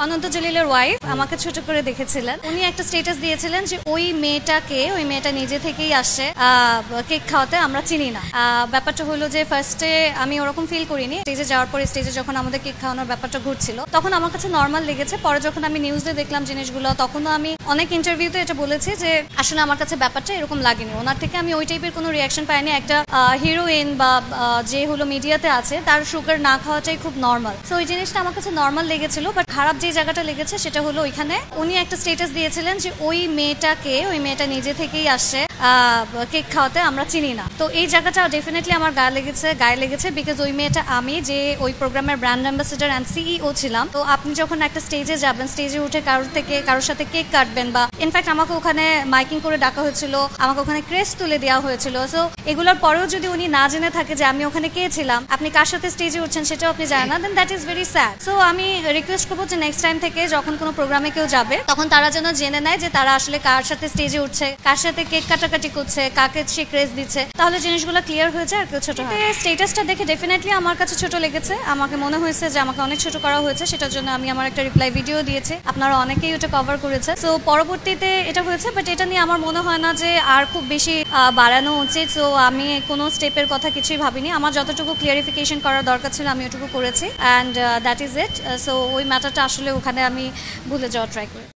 অনন্ত জলিলের wife আমাকে ছোট করে দেখেছিলেন। উনি একটা স্ট্যাটাস দিয়েছিলেন যে ওই মেয়েটা নিজে থেকেই আসছে কেক খাওয়াতে, আমরা চিনি না। ব্যাপারটা হলো যে ফার্স্টে আমি ওরকম ফিল করিনি। স্টেজে যাওয়ার পরে স্টেজে যখন আমাদের কেক খাওয়ানোর ব্যাপারটা ঘুরছিল তখন আমার কাছে নর্মাল লেগেছে। পরে যখন আমি নিউজে দেখলাম জিনিসগুলো তখনও আমি অনেক ইন্টারভিউতে এটা বলেছি যে আসলে আমার কাছে ব্যাপারটা এরকম লাগেনি। ওনার থেকে আমি ওই টাইপের কোনো রিয়াকশন পাইনি। একটা হিরোইন বা যে হলো মিডিয়াতে আছে তার সুগার না খাওয়াটাই খুব নর্মাল। তো ওই জিনিসটা আমার কাছে নর্মাল লেগেছিল। বাট খারাপ যে জায়গাটা লেগেছে সেটা হলো ওইখানে উনি একটা স্ট্যাটাস দিয়েছিলেন যে ওই মেয়েটা নিজে থেকেই আসছে কেক খাওয়াতে, আমরা চিনি না। তো এই জায়গাটা ডেফিনেটলি আমার গায়ে লেগেছে বিকজ ওই মেয়েটা আমি যে ওই প্রোগ্রামের ব্র্যান্ড অ্যাম্বাসেডর অ্যান্ড সিইও ছিলাম। তো আপনি যখন একটা স্টেজে যাবেন, স্টেজে উঠে কারোর সাথে কেক কাটবেন বা ইনফ্যাক্ট আমাকে ওখানে মাইকিং করে ডাকা হয়েছিল, আমাকে ওখানে ক্রেস্ট তুলে দেওয়া হয়েছিল। সো এগুলোর পরেও যদি উনি না জেনে থাকে যে আমি ওখানে কে ছিলাম, আপনি কার সাথে স্টেজে উঠছেন সেটাও আপনি জানেন না, then that is very sad. So আমি রিকোয়েস্ট করবো যে নেক্সট টাইম থেকে যখন কোনো প্রোগ্রামে কেউ যাবে তখন তারা যেন জেনে নেয় যে তারা আসলে কার সাথে স্টেজে উঠছে, কার সাথে কেক কাটাকাটি করছে, কাকে সে ক্রেস্ট দিচ্ছে, তাহলে জিনিসগুলো ক্লিয়ার হয়ে যায় আর কেউ ছোট হয়। স্টেটাসটা দেখে ডেফিনেটলি আমার কাছে ছোট লেগেছে। আমাকে মনে হয়েছে যে আমাকে অনেক ছোট করা হয়েছে, সেটার জন্য আমি আমার একটা রিপ্লাই ভিডিও দিয়েছি। আপনারা অনেকেই ওটা কভার করেছে। সো পরবর্তীতে এটা হয়েছে, বাট এটা নিয়ে আমার মনে হয় না যে আর খুব বেশি বাড়ানো উচিত। সো আমি কোনো স্টেপের কথা কিছুই ভাবিনি। আমার যতটুকু ক্লিয়ারিফিকেশন করার দরকার ছিল আমি ওটুকু করেছি and that is it. So ওই ম্যাটারটা আসলে ওখানে আমি ভুলে যাওয়ার ট্রাই করি।